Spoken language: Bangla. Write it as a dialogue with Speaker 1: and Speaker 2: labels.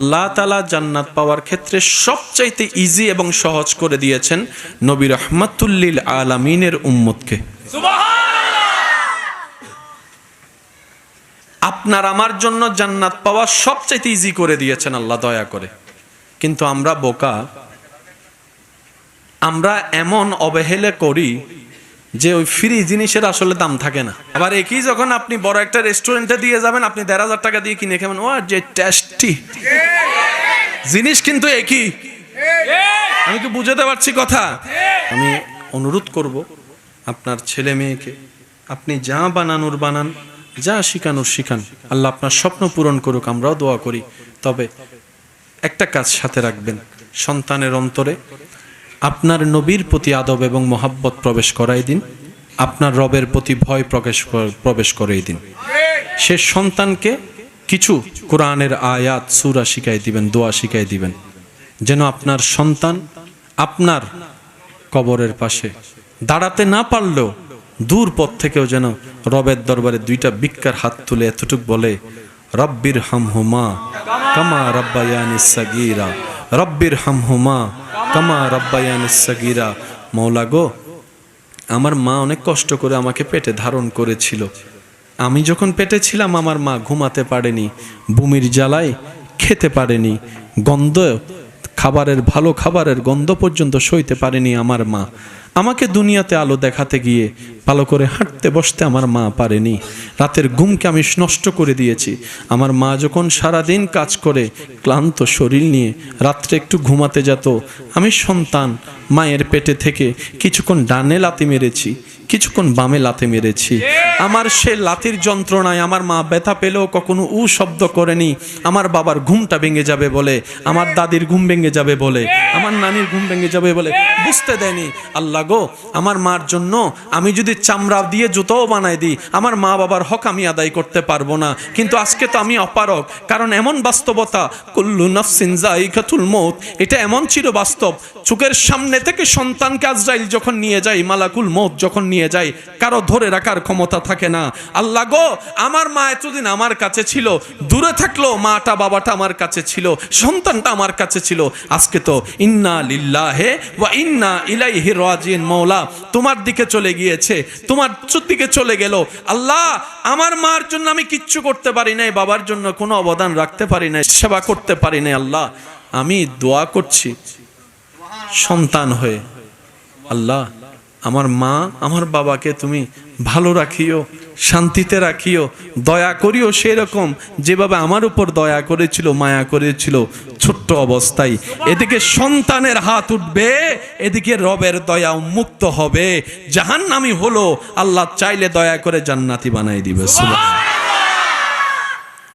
Speaker 1: আল্লাহ তাআলা জান্নাত পাওয়ার ক্ষেত্রে সবচাইতে ইজি এবং সহজ করে দিয়েছেন নবী রাহমাতুল লিল আলামিনের উম্মতকে। আপনার আমার জন্য জান্নাত পাওয়া সবচাইতে ইজি করে দিয়েছেন আল্লাহ দয়া করে। কিন্তু আমরা বোকা, আমরা এমন অবহেলা করি যে ওই ফ্রি জিনিসের আসলে দাম থাকে না। আবার একই যখন আপনি বড় একটা রেস্টুরেন্টে দিয়ে যাবেন, আপনি ১,৫০০ টাকা দিয়ে কিনে খাবেন, ও যে টেস্টি জিনিস কিন্তু একই। আমি কি বুঝাতে পারছি কথা? আমি অনুরোধ করব আপনার ছেলে মেয়েকে, আপনি যা বানানোর বানান, যা শিখানোর শিখান, আল্লাহ আপনার স্বপ্ন পূরণ করুক, আমরাও দোয়া করি। তবে একটা কাজ সাথে রাখবেন, সন্তানের অন্তরে আপনার নবীর প্রতি আদব এবং মহাব্বত প্রবেশ করাই দিন, আপনার রবের প্রতি ভয় প্রবেশ করাই দিন। সে সন্তানকে কিছু কোরআনের আয়াত সূরা শিখাই দিবেন, দোয়া শিখাই দিবেন, যেন আপনার সন্তান আপনার কবরের পাশে দাঁড়াতে না পারলেও দূর পথ থেকেও যেন রবের দরবারে দুইটা ভিক্ষার হাত তুলে এতটুক বলে, রব্বির হামহুমা কামা রব্বায়ানিস সাগীরা, রব্বির হামহুমা কামা রব্বায়ানিস সাগীরা। মওলা গো, আমার মা অনেক কষ্ট করে আমাকে পেটে ধারণ করেছিল। আমি যখন পেটে ছিলাম আমার মা ঘুমাতে পারেনি, বমির জ্বালায় খেতে পারেনি, গন্ধ খাবারের, ভালো খাবারের গন্ধ পর্যন্ত সইতে পারেনি আমার মা। আমাকে দুনিয়াতে আলো দেখাতে গিয়ে ভালো করে হাঁটতে বসতে আমার মা পারেনি। রাতের ঘুমকে আমি নষ্ট করে দিয়েছি। আমার মা যখন সারাদিন কাজ করে ক্লান্ত শরীর নিয়ে রাত্রে একটু ঘুমাতে যেত, আমি সন্তান মায়ের পেটে থেকে কিছুক্ষণ ডানে লাথি মেরেছি, কিছুক্ষণ বামে লাথি মেরেছি। আমার সে লাথির যন্ত্রণায় আমার মা ব্যথা পেলেও কখনো উ শব্দ করেনি। আমার বাবার ঘুমটা ভেঙে যাবে বলে, আমার দাদির ঘুম ভেঙে যাবে বলে, আমার নানির ঘুম ভেঙে যাবে বলে বুঝতে দেয়নি। আল্লাহ গো, আমার মার জন্য আমি যদি চামড়া দিয়ে জুতোও বানাই দিই, আমার মা বাবার হক আমি আদায় করতে পারবো না। কিন্তু আজকে তো আমি অপারগ, কারণ এমন বাস্তবতা, কুল্লু নাফসিন যায়িকাতুল মউত, এটা এমন চির বাস্তব। চোখের সামনে থেকে সন্তানকে আজরাইল যখন নিয়ে যায়, মালাকুল মউত যখন নিয়ে যায়, কারো ধরে রাখার ক্ষমতা থাকে না। আল্লাহ গো, আমার মা এতদিন আমার কাছে ছিল, দূরে থাকলো মাটা বাবাটা আমার কাছে ছিল, সন্তানটা আমার কাছে ছিল। আজকে তো ইন্না লিল্লাহি ওয়া ইন্না ইলাইহি রাজিউন। মওলা তোমার দিকে চলে গিয়েছে, তোমার দিকে চলে গেল। আল্লাহ, আমার মার জন্য আমি কিচ্ছু করতে পারি নাই, বাবার জন্য কোনো অবদান রাখতে পারি নাই, সেবা করতে পারি নাই। আল্লাহ, আমি দোয়া করছি সন্তান হয়ে, আল্লাহ আমার মা আমার বাবাকে তুমি ভালো রাখিও, শান্তিতে রাখিও, দয়া করিও সেরকম যেভাবে আমার উপর দয়া করেছিল, মায়া করেছিল ছোট্ট অবস্থায়। এদিকে সন্তানের হাত উঠবে, এদিকে রবের দয়া উন্মুক্ত হবে, জাহান্নামী হলো আল্লাহ চাইলে দয়া করে জান্নাতি বানাই দিবে। সুবহানাল্লাহ।